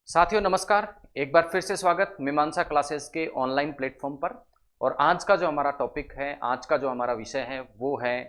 साथियों नमस्कार। एक बार फिर से स्वागत मीमांसा क्लासेस के ऑनलाइन प्लेटफॉर्म पर। और आज का जो हमारा टॉपिक है, आज का जो हमारा विषय है वो है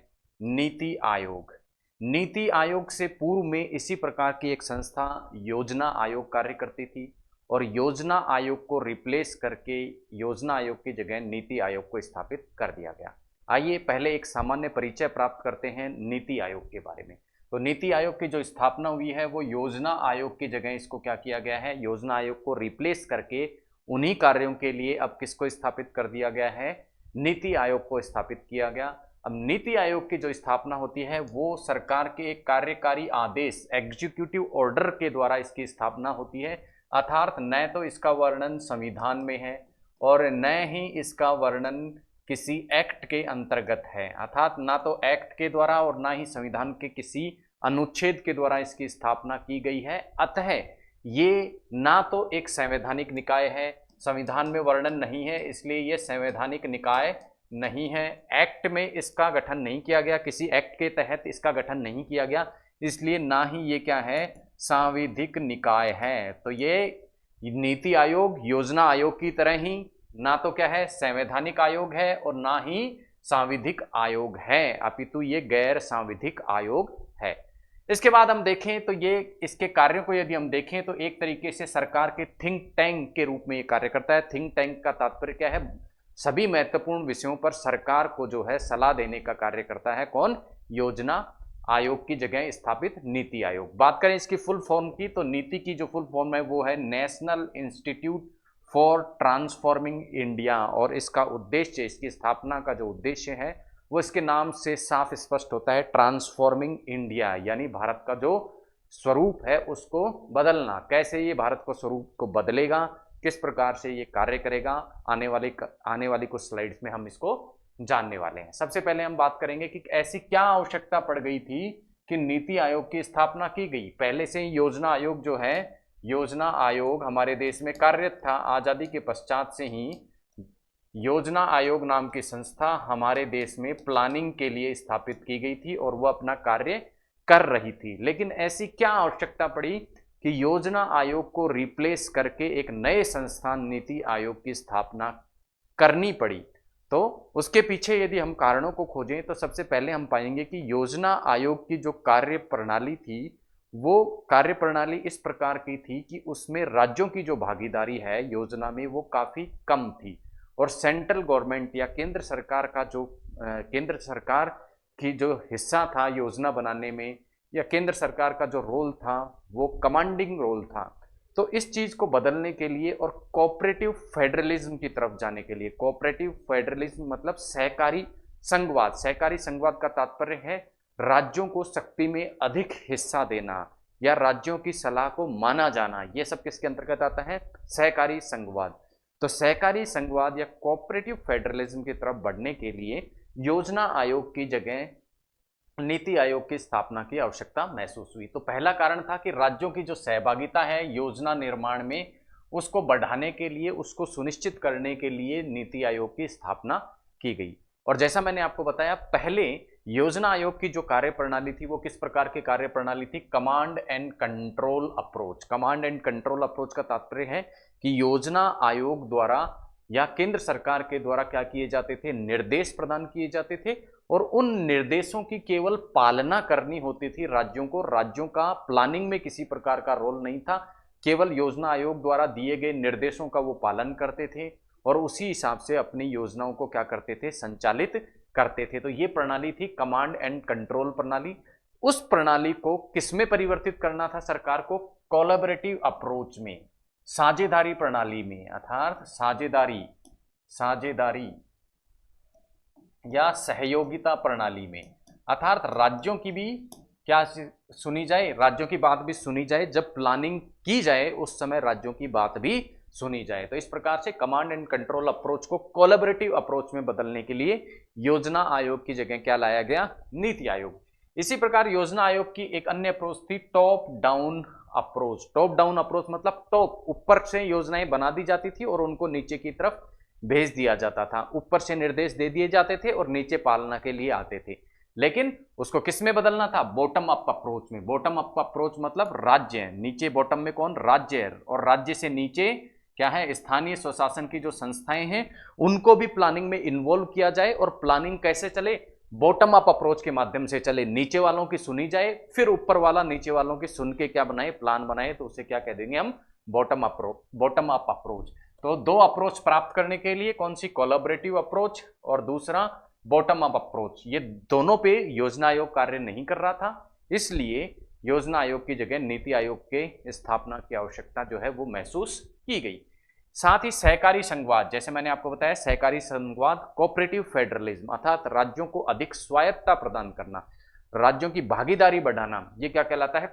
नीति आयोग। नीति आयोग से पूर्व में इसी प्रकार की एक संस्था योजना आयोग कार्य करती थी और योजना आयोग को रिप्लेस करके योजना आयोग की जगह नीति आयोग को स्थापित कर दिया गया। आइए पहले एक सामान्य परिचय प्राप्त करते हैं नीति आयोग के बारे में। तो नीति आयोग की जो स्थापना हुई है वो योजना आयोग की जगह इसको क्या किया गया है, योजना आयोग को रिप्लेस करके उन्हीं कार्यों के लिए अब किसको स्थापित कर दिया गया है, नीति आयोग को स्थापित किया गया। अब नीति आयोग की जो स्थापना होती है वो सरकार के एक कार्यकारी आदेश एग्जीक्यूटिव ऑर्डर के द्वारा इसकी स्थापना होती है। अर्थात न तो इसका वर्णन संविधान में है और न ही इसका वर्णन किसी एक्ट के अंतर्गत है। अर्थात ना तो एक्ट के द्वारा और ना ही संविधान के किसी अनुच्छेद के द्वारा इसकी स्थापना की गई है। अतः ये ना तो एक संवैधानिक निकाय है, संविधान में वर्णन नहीं है, इसलिए ये संवैधानिक निकाय नहीं है। एक्ट में इसका गठन नहीं किया गया, किसी एक्ट के तहत इसका गठन नहीं किया गया, इसलिए ना ही ये क्या है, सांविधिक निकाय है। तो ये नीति आयोग योजना आयोग की तरह ही ना तो क्या है, संवैधानिक आयोग है और ना ही सांविधिक आयोग है, अपितु ये गैर सांविधिक आयोग है। इसके बाद हम देखें तो ये इसके कार्यों को यदि हम देखें तो एक तरीके से सरकार के थिंक टैंक के रूप में ये कार्य करता है। थिंक टैंक का तात्पर्य क्या है, सभी महत्वपूर्ण विषयों पर सरकार को जो है सलाह देने का कार्य करता है। कौन? योजना आयोग की जगह स्थापित नीति आयोग। बात करें इसकी फुल फॉर्म की तो नीति की जो फुल फॉर्म है वो है national institute for transforming India. और इसका उद्देश्य, इसकी स्थापना का जो उद्देश्य है वो इसके नाम से साफ स्पष्ट होता है, ट्रांसफॉर्मिंग इंडिया, यानी भारत का जो स्वरूप है उसको बदलना। कैसे ये भारत को स्वरूप को बदलेगा, किस प्रकार से ये कार्य करेगा, आने वाली कुछ स्लाइड्स में हम इसको जानने वाले हैं। सबसे पहले हम बात करेंगे कि ऐसी क्या आवश्यकता पड़ गई थी कि नीति आयोग की स्थापना की गई। पहले से ही योजना आयोग जो है, योजना आयोग हमारे देश में कार्यरत था। आज़ादी के पश्चात से ही योजना आयोग नाम की संस्था हमारे देश में प्लानिंग के लिए स्थापित की गई थी और वह अपना कार्य कर रही थी। लेकिन ऐसी क्या आवश्यकता पड़ी कि योजना आयोग को रिप्लेस करके एक नए संस्थान नीति आयोग की स्थापना करनी पड़ी। तो उसके पीछे यदि हम कारणों को खोजें तो सबसे पहले हम पाएंगे कि योजना आयोग की जो कार्य प्रणाली थी वो कार्य प्रणाली इस प्रकार की थी कि उसमें राज्यों की जो भागीदारी है योजना में वो काफ़ी कम थी। और सेंट्रल गवर्नमेंट या केंद्र सरकार का जो केंद्र सरकार की जो हिस्सा था योजना बनाने में, या केंद्र सरकार का जो रोल था वो कमांडिंग रोल था। तो इस चीज़ को बदलने के लिए और कोऑपरेटिव फेडरलिज्म की तरफ जाने के लिए, कोऑपरेटिव फेडरलिज्म मतलब सहकारी संघवाद। सहकारी संघवाद का तात्पर्य है राज्यों को शक्ति में अधिक हिस्सा देना या राज्यों की सलाह को माना जाना। ये सब किसके अंतर्गत आता है? सहकारी संघवाद। तो सहकारी संघवाद या कोऑपरेटिव फेडरलिज्म की तरफ बढ़ने के लिए योजना आयोग की जगह नीति आयोग की स्थापना की आवश्यकता महसूस हुई। तो पहला कारण था कि राज्यों की जो सहभागिता है योजना निर्माण में उसको बढ़ाने के लिए, उसको सुनिश्चित करने के लिए नीति आयोग की स्थापना की गई। और जैसा मैंने आपको बताया, पहले योजना आयोग की जो कार्य प्रणाली थी वो किस प्रकार की कार्य प्रणाली थी? Command and control approach. Command and control approach का तात्पर्य है कि योजना आयोग द्वारा या केंद्र सरकार के द्वारा क्या किए जाते थे? निर्देश प्रदान किए जाते थे और उन निर्देशों की केवल पालना करनी होती थी राज्यों को। राज्यों का प्लानिंग में किसी प्रकार का रोल नहीं था, केवल योजना आयोग द्वारा दिए गए निर्देशों का वो पालन करते थे और उसी हिसाब से अपनी योजनाओं को क्या करते थे? संचालित करते थे। तो ये प्रणाली थी कमांड एंड कंट्रोल प्रणाली। उस प्रणाली को किसमें परिवर्तित करना था सरकार को? कोलैबोरेटिव अप्रोच में, साझेदारी प्रणाली में। अर्थात साझेदारी या सहयोगिता प्रणाली में। अर्थात राज्यों की भी क्या सुनी जाए, राज्यों की बात भी सुनी जाए, जब प्लानिंग की जाए उस समय राज्यों की बात भी सुनी जाए। तो इस प्रकार से कमांड एंड कंट्रोल अप्रोच को कोलैबोरेटिव अप्रोच में बदलने के लिए योजना आयोग की जगह क्या लाया गया? नीति आयोग। इसी प्रकार योजना आयोग की एक अन्य अप्रोच थी top down approach. Top down approach मतलब टॉप, ऊपर से योजनाएं बना दी जाती थी और उनको नीचे की तरफ भेज दिया जाता था। ऊपर से निर्देश दे दिए जाते थे और नीचे पालना के लिए आते थे। लेकिन उसको किस में बदलना था? बॉटम अप अप्रोच में। बॉटम अप अप्रोच मतलब राज्य है, नीचे बॉटम में कौन? राज्य है, और राज्य से नीचे क्या है? स्थानीय स्वशासन की जो संस्थाएं हैं उनको भी प्लानिंग में इन्वॉल्व किया जाए, और प्लानिंग कैसे चले? बॉटम अप अप्रोच के माध्यम से चले, नीचे वालों की सुनी जाए, फिर ऊपर वाला नीचे वालों की सुन के क्या बनाए? प्लान बनाए, तो उसे क्या कह देंगे हम? Bottom up approach. तो दो अप्रोच प्राप्त करने के लिए, कौन सी? कोलैबोरेटिव अप्रोच और दूसरा बॉटम अप अप्रोच। ये दोनों पे योजना आयोग कार्य नहीं कर रहा था, इसलिए योजना आयोग की जगह नीति आयोग के स्थापना की आवश्यकता जो है वो महसूस की गई। साथ ही सहकारी संघवाद, जैसे मैंने आपको बताया, सहकारी संघवाद, कोऑपरेटिव फेडरलिज्म अर्थात राज्यों को अधिक स्वायत्तता प्रदान करना, राज्यों की भागीदारी बढ़ाना, ये क्या कहलाता है?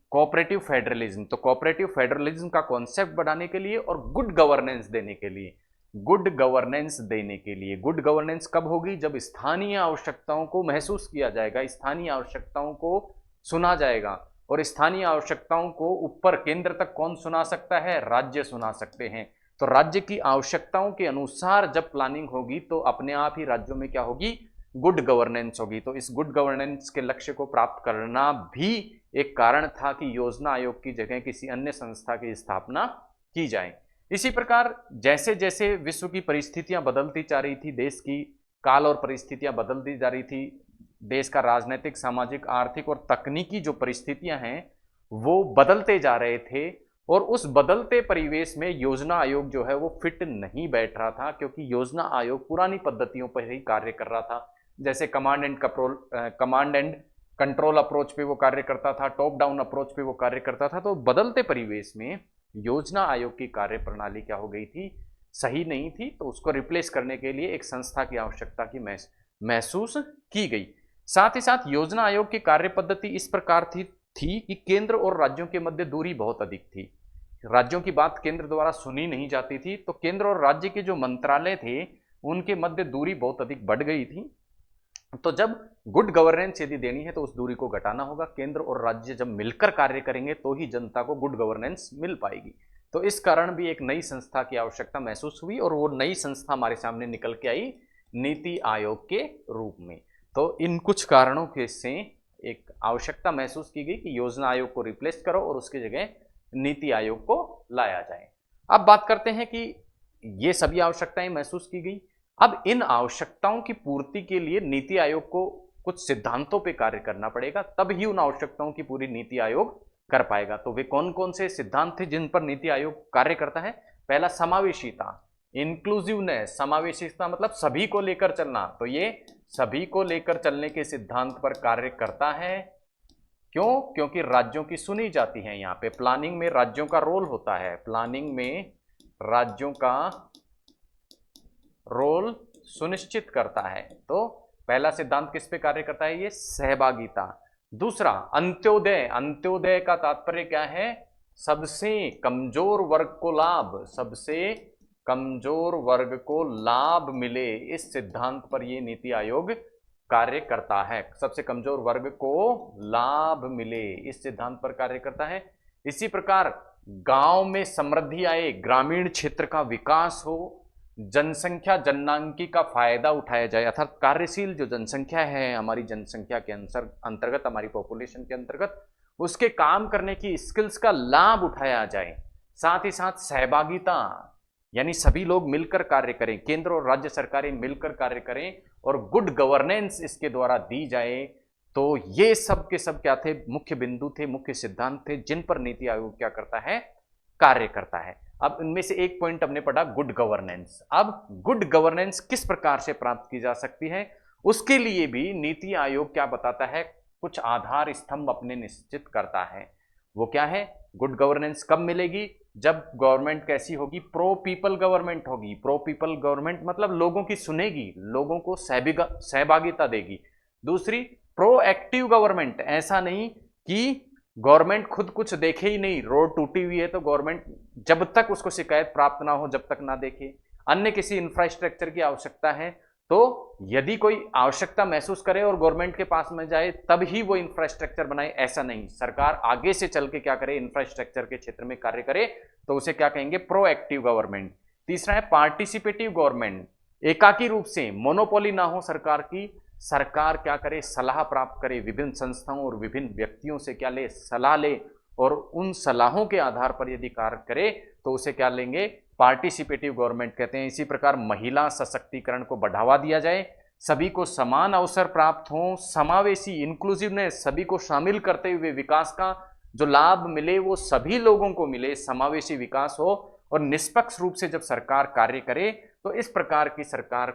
Cooperative federalism. तो कोऑपरेटिव फेडरलिज्म का कॉन्सेप्ट बढ़ाने के लिए और गुड गवर्नेंस देने के लिए, गुड गवर्नेंस देने के लिए। गुड गवर्नेंस कब होगी? जब स्थानीय आवश्यकताओं को महसूस किया जाएगा, स्थानीय आवश्यकताओं को सुना जाएगा, और स्थानीय आवश्यकताओं को ऊपर केंद्र तक कौन सुना सकता है? राज्य सुना सकते हैं। तो राज्य की आवश्यकताओं के अनुसार जब प्लानिंग होगी तो अपने आप ही राज्यों में क्या होगी? गुड गवर्नेंस होगी। तो इस गुड गवर्नेंस के लक्ष्य को प्राप्त करना भी एक कारण था कि योजना आयोग की जगह किसी अन्य संस्था की स्थापना की जाए। इसी प्रकार जैसे जैसे विश्व की परिस्थितियां बदलती जा रही थी, देश की काल और परिस्थितियां बदलती जा रही थी, देश का राजनीतिक, सामाजिक, आर्थिक और तकनीकी जो परिस्थितियां हैं वो बदलते जा रहे थे, और उस बदलते परिवेश में योजना आयोग जो है वो फिट नहीं बैठ रहा था, क्योंकि योजना आयोग पुरानी पद्धतियों पर ही कार्य कर रहा था। जैसे कमांड एंड कंट्रोल अप्रोच पे वो कार्य करता था, टॉप डाउन अप्रोच पे वो कार्य करता था। तो बदलते परिवेश में योजना आयोग की कार्य प्रणाली क्या हो गई थी? सही नहीं थी। तो उसको रिप्लेस करने के लिए एक संस्था की आवश्यकता की महसूस की गई। साथ ही साथ योजना आयोग की कार्य पद्धति इस प्रकार थी कि केंद्र और राज्यों के मध्य दूरी बहुत अधिक थी। राज्यों की बात केंद्र द्वारा सुनी नहीं जाती थी, तो केंद्र और राज्य के जो मंत्रालय थे उनके मध्य दूरी बहुत अधिक बढ़ गई थी। तो जब गुड गवर्नेंस यदि देनी है तो उस दूरी को घटाना होगा। केंद्र और राज्य जब मिलकर कार्य करेंगे तो ही जनता को गुड गवर्नेंस मिल पाएगी। तो इस कारण भी एक नई संस्था की आवश्यकता महसूस हुई, और वो नई संस्था हमारे सामने निकल के आई नीति आयोग के रूप में। तो इन कुछ कारणों के से एक आवश्यकता महसूस की गई कि योजना आयोग को रिप्लेस करो और उसकी जगह नीति आयोग को लाया जाए। अब बात करते हैं कि ये सभी आवश्यकताएं महसूस की गई। अब इन आवश्यकताओं की पूर्ति के लिए नीति आयोग को कुछ सिद्धांतों पे कार्य करना पड़ेगा, तब ही उन आवश्यकताओं की पूरी नीति आयोग कर पाएगा। तो वे कौन कौन से सिद्धांत थे जिन पर नीति आयोग कार्य करता है? पहला, समावेशिता, इंक्लूसिवनेस। समावेशिता मतलब सभी को लेकर चलना। तो ये सभी को लेकर चलने के सिद्धांत पर कार्य करता है। क्यों? क्योंकि राज्यों की सुनी जाती है। यहाँ पे प्लानिंग में राज्यों का रोल होता है, प्लानिंग में राज्यों का रोल सुनिश्चित करता है। तो पहला सिद्धांत किस पे कार्य करता है? ये सहभागिता। दूसरा, अंत्योदय। अंत्योदय का तात्पर्य क्या है? सबसे कमजोर वर्ग को लाभ, सबसे कमजोर वर्ग को लाभ मिले, इस सिद्धांत पर ये नीति आयोग कार्य करता है। सबसे कमजोर वर्ग को लाभ मिले, इस सिद्धांत पर कार्य करता है। इसी प्रकार गांव में समृद्धि आए, ग्रामीण क्षेत्र का विकास हो, जनसंख्या जननांकी का फायदा उठाया जाए, अर्थात कार्यशील जो जनसंख्या है हमारी जनसंख्या के अंतर्गत, हमारी पॉपुलेशन के अंतर्गत, उसके काम करने की स्किल्स का लाभ उठाया जाए। साथ ही साथ सहभागिता, यानी सभी लोग मिलकर कार्य करें, केंद्र और राज्य सरकारें मिलकर कार्य करें और गुड गवर्नेंस इसके द्वारा दी जाए। तो ये सब के सब क्या थे? मुख्य बिंदु थे, मुख्य सिद्धांत थे जिन पर नीति आयोग क्या करता है? कार्य करता है। अब इनमें से एक पॉइंट हमने पढ़ा, गुड गवर्नेंस। अब गुड गवर्नेंस किस प्रकार से प्राप्त की जा सकती है, उसके लिए भी नीति आयोग क्या बताता है? कुछ आधार स्तंभ अपने निश्चित करता है। वो क्या है? गुड गवर्नेंस कब मिलेगी? जब गवर्नमेंट कैसी होगी? प्रो पीपल गवर्नमेंट होगी। प्रो पीपल गवर्नमेंट मतलब लोगों की सुनेगी, लोगों को सहभागिता देगी। दूसरी, प्रो एक्टिव गवर्नमेंट, ऐसा नहीं कि गवर्नमेंट खुद कुछ देखे ही नहीं, रोड टूटी हुई है तो गवर्नमेंट जब तक उसको शिकायत प्राप्त ना हो जब तक ना देखे। अन्य किसी इंफ्रास्ट्रक्चर की आवश्यकता है तो यदि कोई आवश्यकता महसूस करे और गवर्नमेंट के पास में जाए तब ही वो इंफ्रास्ट्रक्चर बनाए, ऐसा नहीं। सरकार आगे से चल के क्या करे? इंफ्रास्ट्रक्चर के क्षेत्र में कार्य करे, तो उसे क्या कहेंगे? Proactive government. तीसरा है पार्टिसिपेटिव गवर्नमेंट। एकाकी रूप से मोनोपोली ना हो सरकार की, सरकार क्या करे, सलाह प्राप्त करे, विभिन्न संस्थाओं और विभिन्न व्यक्तियों से क्या ले, सलाह ले, और उन सलाहों के आधार पर यदि कार्य करे तो उसे क्या लेंगे, पार्टिसिपेटिव गवर्नमेंट कहते हैं। इसी प्रकार महिला सशक्तिकरण को बढ़ावा दिया जाए, सभी को समान अवसर प्राप्त हो, समावेशी इंक्लूसिवनेस, सभी को शामिल करते हुए विकास का जो लाभ मिले वो सभी लोगों को मिले, समावेशी विकास हो, और निष्पक्ष रूप से जब सरकार कार्य करे तो इस प्रकार की सरकार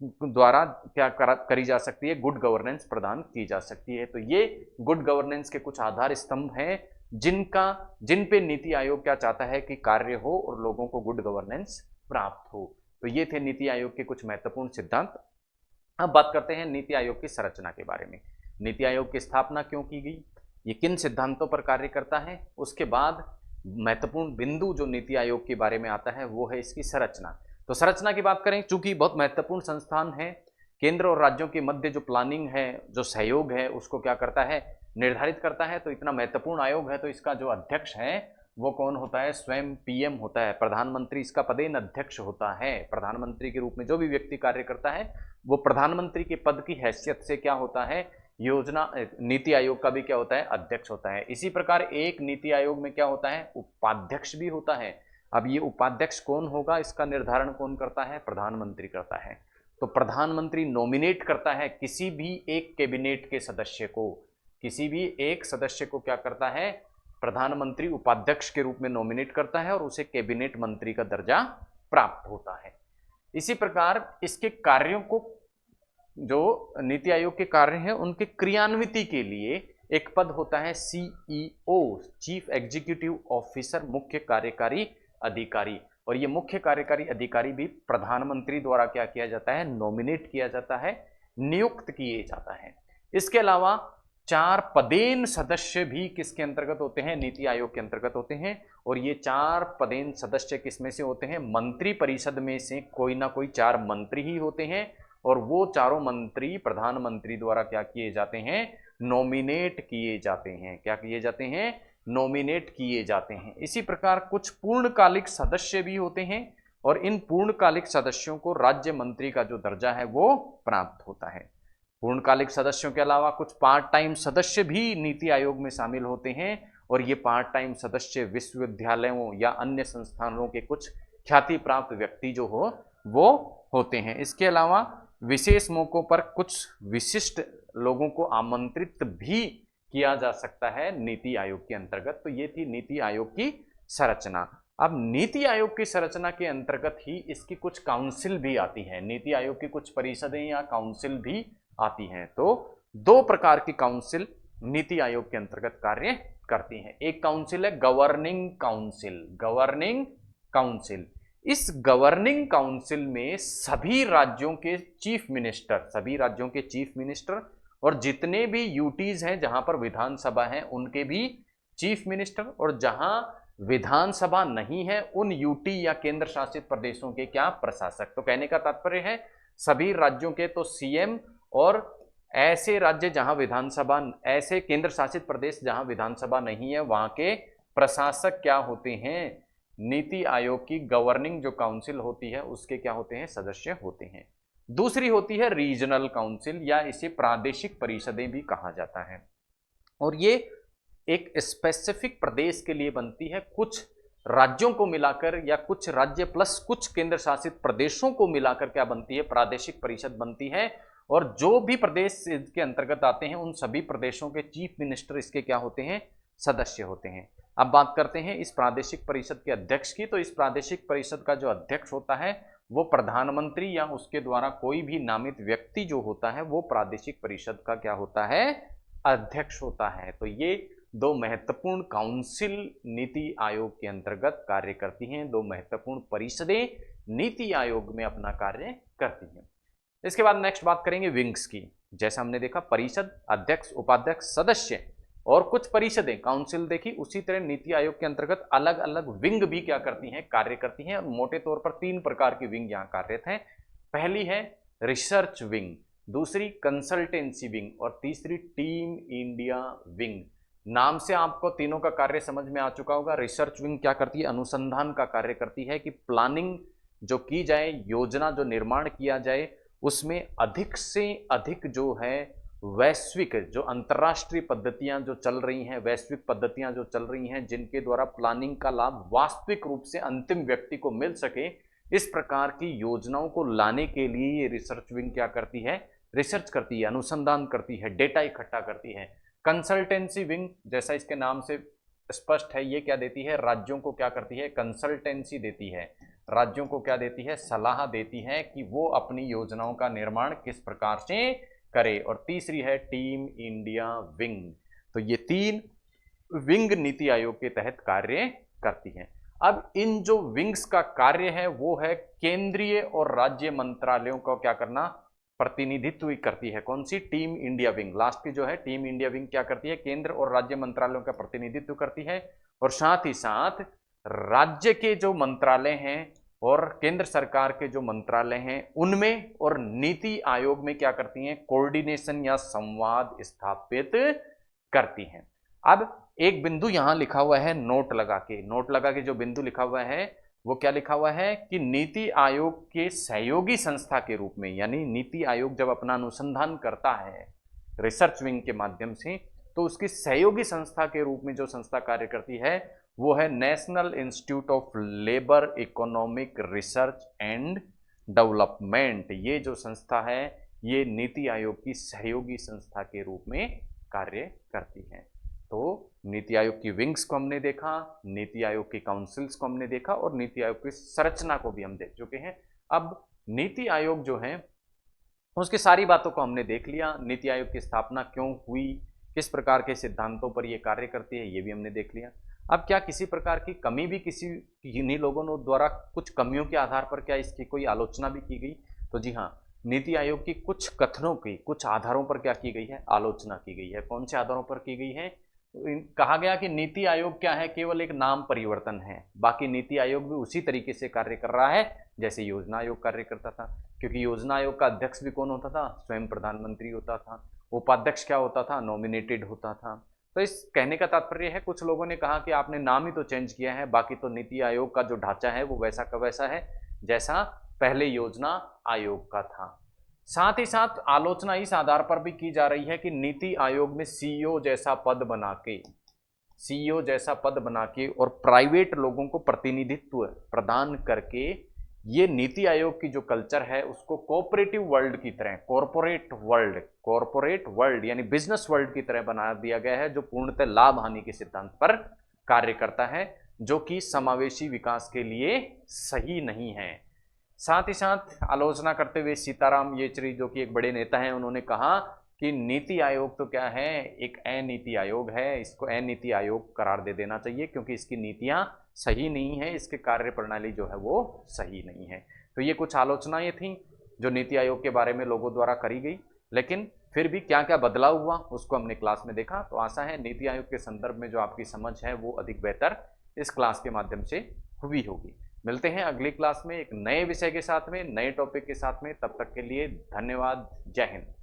द्वारा क्या करी जा सकती है, गुड गवर्नेंस प्रदान की जा सकती है। तो ये गुड गवर्नेंस के कुछ आधार स्तंभ हैं जिन पे नीति आयोग क्या चाहता है कि कार्य हो और लोगों को गुड गवर्नेंस प्राप्त हो। तो ये थे नीति आयोग के कुछ महत्वपूर्ण सिद्धांत। अब बात करते हैं नीति आयोग की संरचना के बारे में। नीति आयोग की स्थापना क्यों की गई, ये किन सिद्धांतों पर कार्य करता है, उसके बाद महत्वपूर्ण बिंदु जो नीति आयोग के बारे में आता है वो है इसकी संरचना। तो संरचना की बात करें, चूंकि बहुत महत्वपूर्ण संस्थान है, केंद्र और राज्यों के मध्य जो प्लानिंग है, जो सहयोग है, उसको क्या करता है, निर्धारित करता है। तो इतना महत्वपूर्ण आयोग है तो इसका जो अध्यक्ष है वो कौन होता है, स्वयं पीएम होता है, प्रधानमंत्री इसका पदेन अध्यक्ष होता है। प्रधानमंत्री के रूप में जो भी व्यक्ति कार्य करता है वो प्रधानमंत्री के पद की हैसियत से क्या होता है, योजना नीति आयोग का भी क्या होता है, अध्यक्ष होता है। इसी प्रकार एक नीति आयोग में क्या होता है, उपाध्यक्ष भी होता है। अब ये उपाध्यक्ष कौन होगा, इसका निर्धारण कौन करता है, प्रधानमंत्री करता है। तो प्रधानमंत्री नॉमिनेट करता है किसी भी एक कैबिनेट के सदस्य को, किसी भी एक सदस्य को क्या करता है, प्रधानमंत्री उपाध्यक्ष के रूप में नॉमिनेट करता है और उसे कैबिनेट मंत्री का दर्जा प्राप्त होता है। इसी प्रकार इसके कार्यों को, जो नीति आयोग के कार्य हैं उनके क्रियान्विति के लिए एक पद होता है सीईओ, चीफ एग्जीक्यूटिव ऑफिसर, मुख्य कार्यकारी अधिकारी। और ये मुख्य कार्यकारी अधिकारी भी प्रधानमंत्री द्वारा क्या किया जाता है, नॉमिनेट किया जाता है, नियुक्त किए जाता है। इसके अलावा 4 पदेन सदस्य भी किसके अंतर्गत होते हैं, नीति आयोग के अंतर्गत होते हैं। और ये 4 पदेन सदस्य किसमें से होते हैं, मंत्री परिषद में से कोई ना कोई 4 मंत्री ही होते हैं, और वो चारों मंत्री प्रधानमंत्री द्वारा क्या किए जाते हैं, नॉमिनेट किए जाते हैं। क्या किए जाते हैं, नॉमिनेट किए जाते हैं। इसी प्रकार कुछ पूर्णकालिक सदस्य भी होते हैं, और इन पूर्णकालिक सदस्यों को राज्य मंत्री का जो दर्जा है वो प्राप्त होता है। पूर्णकालिक सदस्यों के अलावा कुछ पार्ट टाइम सदस्य भी नीति आयोग में शामिल होते हैं, और ये पार्ट टाइम सदस्य विश्वविद्यालयों या अन्य संस्थानों के कुछ ख्याति प्राप्त व्यक्ति जो हो वो होते हैं। इसके अलावा विशेष मौकों पर कुछ विशिष्ट लोगों को आमंत्रित भी किया जा सकता है नीति आयोग के अंतर्गत। तो ये थी नीति आयोग की संरचना। अब नीति आयोग की संरचना के अंतर्गत ही इसकी कुछ काउंसिल भी आती है, नीति आयोग की कुछ परिषदें या काउंसिल भी आती हैं। तो 2 प्रकार की काउंसिल नीति आयोग के अंतर्गत कार्य करती हैं। एक काउंसिल है गवर्निंग काउंसिल, गवर्निंग काउंसिल। इस गवर्निंग काउंसिल में सभी राज्यों के चीफ मिनिस्टर और जितने भी यूटीज हैं जहां पर विधानसभा है उनके भी चीफ मिनिस्टर, और जहां विधानसभा नहीं है उन यूटी या केंद्र शासित प्रदेशों के क्या, प्रशासक। तो कहने का तात्पर्य है सभी राज्यों के तो सीएम, और ऐसे राज्य जहां विधानसभा, ऐसे केंद्र शासित प्रदेश जहां विधानसभा नहीं है वहां के प्रशासक क्या होते हैं, नीति आयोग की गवर्निंग जो काउंसिल होती है उसके क्या होते हैं, सदस्य होते हैं। दूसरी होती है रीजनल काउंसिल, या इसे प्रादेशिक परिषदें भी कहा जाता है, और ये एक स्पेसिफिक प्रदेश के लिए बनती है। कुछ राज्यों को मिलाकर या कुछ राज्य प्लस कुछ केंद्र शासित प्रदेशों को मिलाकर क्या बनती है, प्रादेशिक परिषद बनती है। और जो भी प्रदेश इसके अंतर्गत आते हैं उन सभी प्रदेशों के चीफ मिनिस्टर इसके क्या होते हैं, सदस्य होते हैं। अब बात करते हैं इस प्रादेशिक परिषद के अध्यक्ष की। तो इस प्रादेशिक परिषद का जो अध्यक्ष होता है वो प्रधानमंत्री या उसके द्वारा कोई भी नामित व्यक्ति जो होता है वो प्रादेशिक परिषद का क्या होता है, अध्यक्ष होता है। तो ये 2 महत्वपूर्ण काउंसिल नीति आयोग के अंतर्गत कार्य करती हैं, 2 महत्वपूर्ण परिषदें नीति आयोग में अपना कार्य करती हैं। इसके बाद नेक्स्ट बात करेंगे विंग्स की। जैसा हमने देखा परिषद, अध्यक्ष, उपाध्यक्ष, सदस्य और कुछ परिषदें, काउंसिल देखी, उसी तरह नीति आयोग के अंतर्गत अलग अलग विंग भी क्या करती हैं, कार्य करती हैं। और मोटे तौर पर 3 प्रकार की विंग यहाँ कार्यरत हैं। पहली है रिसर्च विंग, दूसरी कंसल्टेंसी विंग और तीसरी टीम इंडिया विंग। नाम से आपको तीनों का कार्य समझ में आ चुका होगा। रिसर्च विंग क्या करती है, अनुसंधान का कार्य करती है कि प्लानिंग जो की जाए, योजना जो निर्माण किया जाए, उसमें अधिक से अधिक जो है वैश्विक, जो अंतर्राष्ट्रीय पद्धतियां जो चल रही हैं, वैश्विक पद्धतियां जो चल रही हैं, जिनके द्वारा प्लानिंग का लाभ वास्तविक रूप से अंतिम व्यक्ति को मिल सके, इस प्रकार की योजनाओं को लाने के लिए ये रिसर्च विंग क्या करती है, रिसर्च करती है, अनुसंधान करती है, डेटा इकट्ठा करती है। कंसल्टेंसी विंग, जैसा इसके नाम से स्पष्ट है, ये क्या देती है, राज्यों को क्या करती है, कंसल्टेंसी देती है, राज्यों को क्या देती है, सलाह देती है कि वो अपनी योजनाओं का निर्माण किस प्रकार से करे। और तीसरी है टीम इंडिया विंग। तो ये 3 विंग नीति आयोग के तहत कार्य करती हैं। अब इन जो विंग्स का कार्य है वो है केंद्रीय और राज्य मंत्रालयों का क्या करना, प्रतिनिधित्व करती है। कौन सी, टीम इंडिया विंग, लास्ट की जो है टीम इंडिया विंग क्या करती है, केंद्र और राज्य मंत्रालयों का प्रतिनिधित्व करती है। और साथ ही साथ राज्य के जो मंत्रालय हैं और केंद्र सरकार के जो मंत्रालय हैं उनमें और नीति आयोग में क्या करती हैं, कोऑर्डिनेशन या संवाद स्थापित करती हैं। अब एक बिंदु यहां लिखा हुआ है, नोट लगा के जो बिंदु लिखा हुआ है वो क्या लिखा हुआ है कि नीति आयोग के सहयोगी संस्था के रूप में, यानी नीति आयोग जब अपना अनुसंधान करता है रिसर्च विंग के माध्यम से, तो उसकी सहयोगी संस्था के रूप में जो संस्था कार्य करती है वो है national institute of labour economic research and development. ये जो संस्था है ये नीति आयोग की सहयोगी संस्था के रूप में कार्य करती है। तो नीति आयोग की विंग्स को हमने देखा, नीति आयोग की काउंसिल्स को हमने देखा और नीति आयोग की संरचना को भी हम देख चुके हैं। अब नीति आयोग जो है उसकी सारी बातों को हमने देख लिया, नीति आयोग की स्थापना क्यों हुई, किस प्रकार के सिद्धांतों पर यह कार्य करती है, ये भी हमने देख लिया। अब क्या किसी प्रकार की कमी भी किसी इन्हीं लोगों द्वारा कुछ कमियों के आधार पर क्या इसकी कोई आलोचना भी की गई? तो जी हाँ, नीति आयोग की कुछ कथनों की कुछ आधारों पर क्या की गई है, आलोचना की गई है। कौन से आधारों पर की गई है? कहा गया कि नीति आयोग क्या है, केवल एक नाम परिवर्तन है, बाकी नीति आयोग भी उसी तरीके से कार्य कर रहा है जैसे योजना आयोग कार्य करता था। क्योंकि योजना आयोग का अध्यक्ष भी कौन होता था, स्वयं प्रधानमंत्री होता था। उपाध्यक्ष क्या होता था, नॉमिनेटेड होता था। तो इस कहने का तात्पर्य है, कुछ लोगों ने कहा कि आपने नाम ही तो चेंज किया है, बाकी तो नीति आयोग का जो ढांचा है वो वैसा का वैसा है जैसा पहले योजना आयोग का था। साथ ही साथ आलोचना इस आधार पर भी की जा रही है कि नीति आयोग में सीईओ जैसा पद बना के और प्राइवेट लोगों को प्रतिनिधित्व प्रदान करके ये नीति आयोग की जो कल्चर है उसको कोऑपरेटिव वर्ल्ड की तरह, कॉरपोरेट वर्ल्ड यानी बिजनेस वर्ल्ड की तरह बना दिया गया है, जो पूर्णतः लाभ हानि के सिद्धांत पर कार्य करता है, जो कि समावेशी विकास के लिए सही नहीं है। साथ ही साथ आलोचना करते हुए सीताराम येचुरी, जो कि एक बड़े नेता हैं, उन्होंने कहा कि नीति आयोग तो क्या है, एक अनीति आयोग है, इसको अनीति आयोग करार दे देना चाहिए क्योंकि इसकी नीतियां सही नहीं है, इसके कार्य प्रणाली जो है वो सही नहीं है। तो ये कुछ आलोचनाएं थी जो नीति आयोग के बारे में लोगों द्वारा करी गई, लेकिन फिर भी क्या क्या बदलाव हुआ उसको हमने क्लास में देखा। तो आशा है नीति आयोग के संदर्भ में जो आपकी समझ है वो अधिक बेहतर इस क्लास के माध्यम से हुई होगी। मिलते हैं अगली क्लास में एक नए विषय के साथ में, नए टॉपिक के साथ में। तब तक के लिए धन्यवाद। जय हिंद।